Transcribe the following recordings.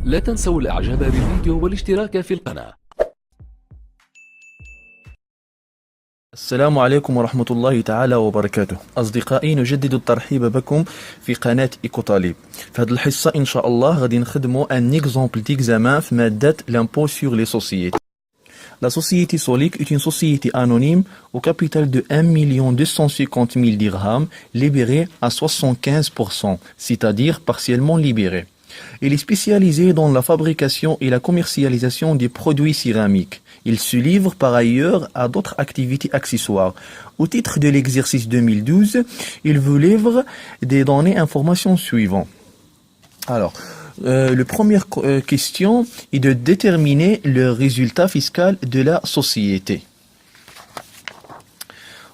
لا تنسوا الاعجاب بالفيديو والاشتراك في القناة. السلام عليكم ورحمة الله تعالى وبركاته. أصدقائي، نجدد الترحيب بكم في قناة إيكو طالب. في هذه الحصة إن شاء الله غادي نخدموا ان exemple d'examen في مادة l'impôt sur les sociétés. La société Solic est une société anonyme au capital de 1 250 000 dirhams libérée à 75%, c'est-à-dire partiellement libérée. Il est spécialisé dans la fabrication et la commercialisation des produits céramiques. Il se livre par ailleurs à d'autres activités accessoires. Au titre de l'exercice 2012, il vous livre des données informations suivantes. Alors, la première question est de déterminer le résultat fiscal de la société.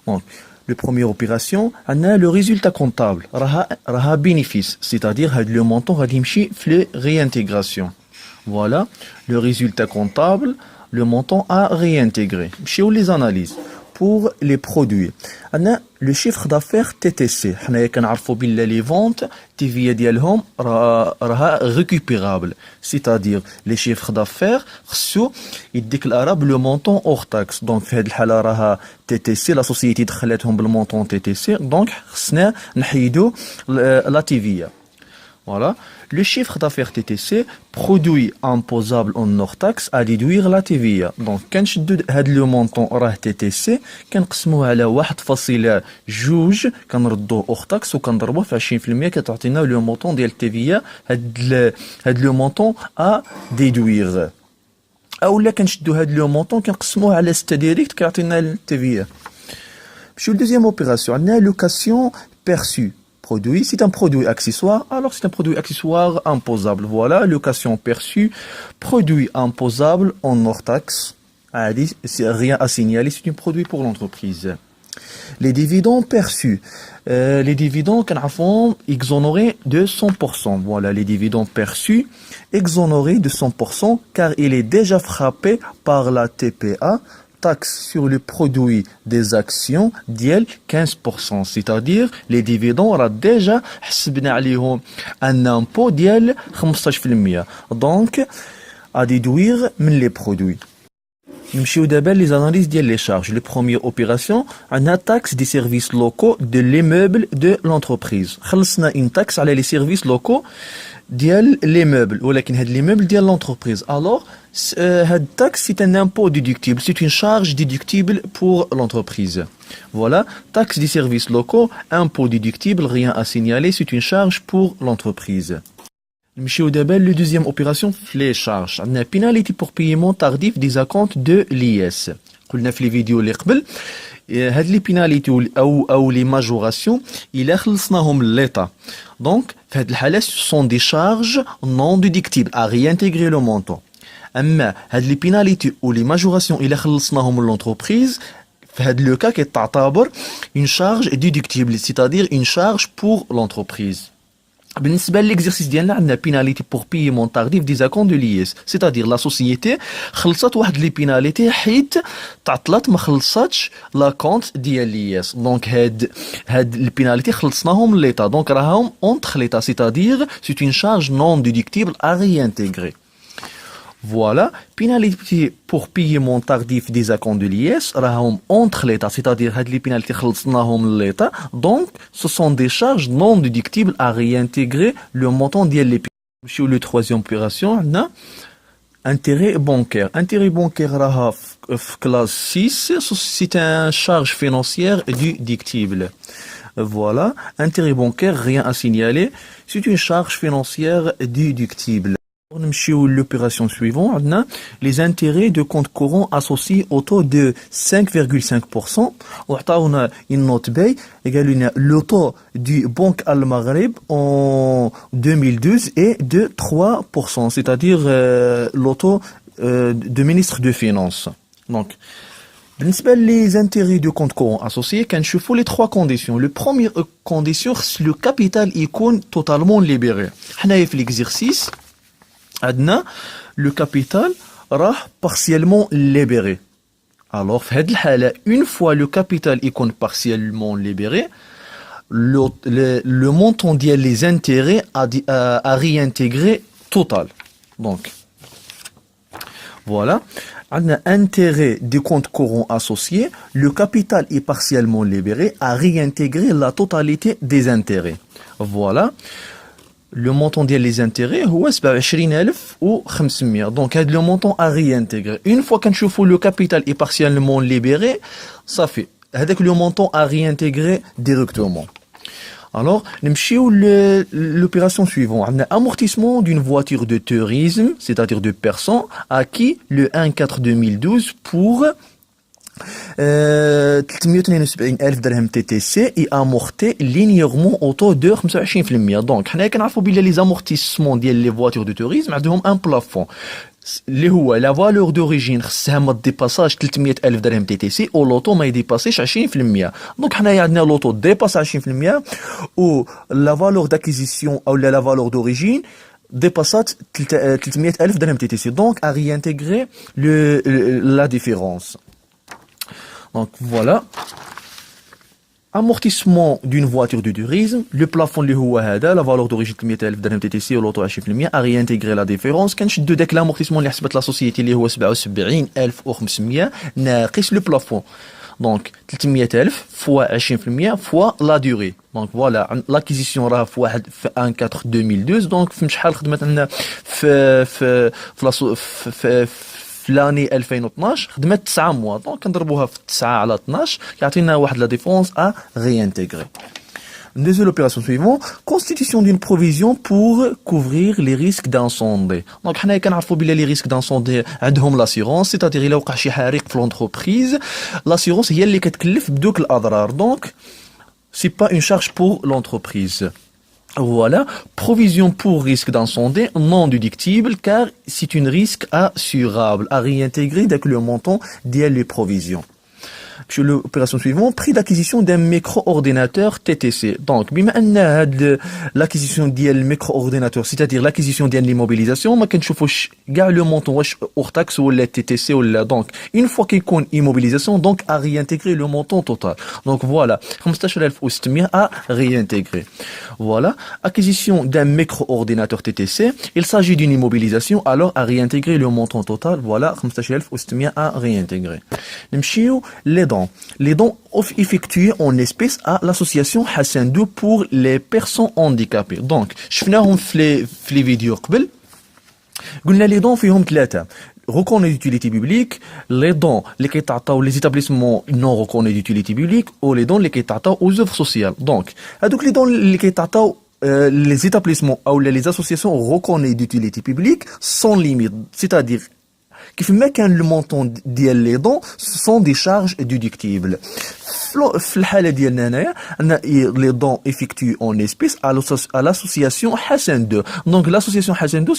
Donc, la première opération, on a le résultat comptable, raha bénéfice, c'est-à-dire le montant radimchi flé réintégration. Voilà, le résultat comptable, le montant à réintégrer. Chez les analyses. Pour les produits, on a le chiffre d'affaires TTC. On a les ventes TVA ديالهم راها récupérable, c'est-à-dire les chiffres d'affaires خصو يديكلارا le montant hors taxe. Donc في هذه الحالة راها TTC, la société دخلتهم بالمونطون TTC, donc خصنا نحيدو la TVA. Voilà. Le chiffre d'affaires TTC, produit imposable en hors taxe, à déduire la TVA. Donc, quand je dis le montant TTC, كنقسموه على 1.2 كنردوه hors taxe وكنضربوه في 20% كتعطينا le montant ديال TVA. هاد le montant à déduire. أولا كنشدو هاد le montant كنقسموه على 6 direct كيعطينا TVA. Sur la deuxième opération, on a location perçue. Produit, c'est un produit accessoire, alors c'est un produit accessoire imposable. Voilà, location perçue, produit imposable en hors taxe. C'est rien à signaler, c'est un produit pour l'entreprise. Les dividendes perçus. Les dividendes exonérés de 100%. Voilà, les dividendes perçus exonérés de 100% car il est déjà frappé par la TPA, taxe sur le produit des actions ديال 15%, c'est-à-dire les dividendes راه déjà حسبنا عليهم un impôt ديال 15%. Donc à déduire من les produits. نمشيو دابا les analyses ديال les charges. La première opération, on a taxe des services locaux de l'immeuble de l'entreprise. خلصنا une taxe على les services locaux ديال l'immeuble, ولكن هاد l'immeuble ديال l'entreprise. Alors cette taxe, c'est un impôt déductible, c'est une charge déductible pour l'entreprise. Voilà, taxe des services locaux, impôt déductible, rien à signaler, c'est une charge pour l'entreprise. نمشيو دابا la deuxième opération, les charges. On a pénalité pour paiement tardif des acomptes de l'IS. قلنا في les vidéos اللي قبل هاد لي بيناليتي او لي ماجوراسيون الا خلصناهم لليطا. دونك في هاد الحالة ce sont des charges non déductibles à réintégrer le montant. اما هاد لي بيناليتي ou les majorations الا خلصناهم للونتربريز في هاد لو كا كتعتبر une charge déductible, c'est-à-dire une charge pour l'entreprise. بالنسبة للإكزرسيس ديالنا عندنا بيناليتي بور بيمون تارديف دي زاكون دو ليس، سيتادير لا سوسيتي خلصت واحد لي بيناليتي حيت تعطلت ما خلصتش لاكونت ديال ليس. دونك هاد البيناليتي خلصناهم ليطا، دونك راهم اونتر ليطا، سيتادير سي اون شارج نون ديدكتيبل ا ريانتيغري. Voilà, pénalité pour paiement tardif des acomptes de l'IS, راهم entre l'État, c'est-à-dire هاد les pénalités خلصناهم l'État, donc ce sont des charges non déductibles à réintégrer le montant ديال les pénalités. Sur le troisième opération, on a intérêt bancaire. Intérêt bancaire راها في classe 6, c'est une charge financière déductible. Voilà, intérêt bancaire, rien à signaler, c'est une charge financière déductible. On a l'opération suivante, on a les intérêts de compte courant associés au taux de 5,5%. On a une note B égale le taux du Banque Al Maghreb en 2012 est de 3%, c'est-à-dire le taux de ministre de Finances. Donc, les intérêts de compte courant associés, quand je fais les trois conditions. La première condition, c'est le capital est totalement libéré. On a fait l'exercice. عندنا le capital راه partiellement libéré. Alors في هذه الحالة une fois le capital يكون partiellement libéré, le montant ديال les intérêts à réintégrer total. Donc, voilà. On a intérêt des comptes courants associés. Le capital est partiellement libéré à réintégrer la totalité des intérêts. Voilà. Le montant des intérêts هو 27500. Donc, le montant à réintégrer. Une fois qu'on chouffe le capital est partiellement libéré, ça fait. Avec le montant à réintégrer directement. Alors, l'opération suivante. On a amortissement d'une voiture de tourisme, c'est-à-dire de personnes, acquis le 1/4/2012 pour 372,000 درهم TTC et amorti linéairement autour de 25%. Donc, حنا كنعرفوا بلي les amortissements ديال les voitures de tourisme عندهم un plafond. اللي هو لا فالور دوريجين خصها ما ديباساش 300,000 درهم تي تي سي او لوطو ما يديباسيش 20%. دونك حنايا عندنا لوطو ديباس 20% و لا فالور داكيزيسيون او لا فالور دوريجين dépassat 300,000 درهم تي تي سي. Donc à réintégrer la différence. Donc voilà. Amortissement d'une voiture de tourisme, le plafond اللي هو هذا, la valeur d'origine 300,000 درهم تي تي سي ولوطو 20%, à réintégrer la différence. كنشدو داك l'amortissement اللي حسبت لا سوسيتي اللي هو 77,500 ناقص le plafond. Donc 300,000 fois 20% fois la durée. Donc voilà, l'acquisition راه في 1/4/2012. Donc في شحال خدمت لنا في l'année 2012 خدمت 9 mois. Donc كنضربوها في 9 على 12 يعطينا واحد la différence à réintégrer. Deuxième opération suivante, constitution d'une provision pour couvrir les risques d'incendie. Donc حنا كنعرفوا بلي les risques d'incendie عندهم l'assurance, c'est-à-dire إلا وقع شي حريق في l'entreprise, l'assurance هي اللي كتكلف بدوك الأضرار. Donc c'est pas une charge pour l'entreprise. Voilà, provision pour risque d'incendie non déductible car c'est une risque assurable à réintégrer dès que le montant des les provisions. Sur l'opération suivante, prix d'acquisition d'un micro-ordinateur TTC. Donc, بما أن l'acquisition ديال micro-ordinateur, c'est-à-dire l'acquisition ديال l'immobilisation, ما كنشوفوش كاع le montant واش hors taxe ولا TTC ولا. Donc, une fois كيكون immobilisation, donc à réintégrer le montant total. Donc voilà, 15,600 à réintégrer. Voilà, acquisition d'un micro-ordinateur TTC, il s'agit d'une immobilisation, alors à réintégrer le montant total, voilà, 15,600 à réintégrer. نمشيو les dons. Les dons effectués en espèces à l'association Hassan II pour les personnes handicapées. Donc, شفناهم في les vidéos قبل. قلنا les dons فيهم 3. Reconnus d'utilité publique, les dons les كيتعطاو les établissements non reconnus d'utilité publique ou les dons les كيتعطاو aux œuvres sociales. Donc, هذوك les dons les كيتعطاو les établissements ou les associations reconnues d'utilité publique sans limite, c'est-à-dire كيف ما كان le montant ديال les dons sont des charges déductibles. في الحالة ديالنا هنايا عندنا les dons effectués en espèces à l'association Hassan II. Donc l'association Hassan II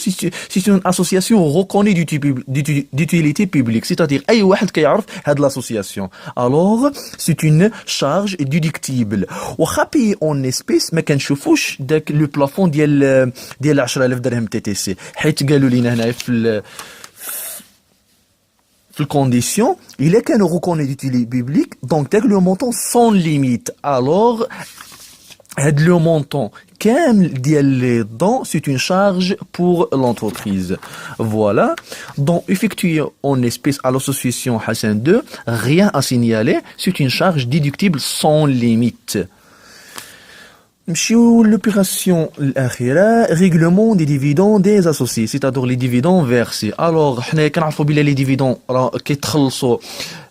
c'est une association reconnue d'utilité publique, c'est-à-dire أي واحد كيعرف هاد l'association. Alors c'est une charge déductible. وخا payer en espèces ما كنشوفوش داك le plafond ديال 10,000 درهم تي تي سي, حيت قالوا لينا هنايا في le condition, il est qu'un reconnu d'utilité publique, donc dès que le montant sans limite, alors le montant les dons, c'est une charge pour l'entreprise. Voilà. Donc, effectué en espèces à l'association Hassan II, rien à signaler, c'est une charge déductible sans limite. L'opération الأخيرة, règlement des dividendes des associés, c'est-à-dire les dividendes versés. Alors, حنا كنعرفوا بلي les dividendes كيتخلصوا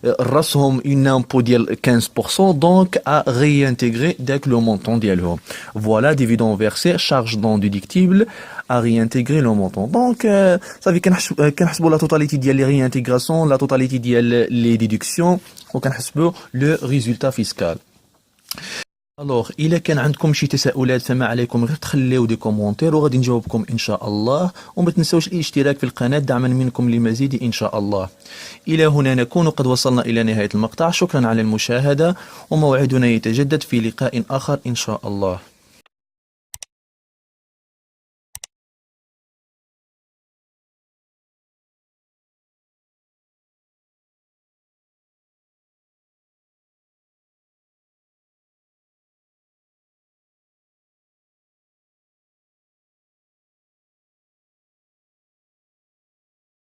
راسهم une impôt ديال 15%, donc à réintégrer dès que le montant ديالهم. Voilà, dividendes versés, charge non déductible, à réintégrer le montant. Donc, ça veut كنحسبوا la totalité ديال les réintégrations, la totalité ديال les déductions, وكنحسبوا le résultat fiscal. Alors, إلا كان عندكم شي تساؤلات فما عليكم غير تخليو دي كومونتير وغادي نجاوبكم إن شاء الله. وما تنسوش الاشتراك في القناة دعما منكم لمزيد إن شاء الله. إلى هنا نكون قد وصلنا إلى نهاية المقطع. شكرا على المشاهدة وموعدنا يتجدد في لقاء آخر إن شاء الله.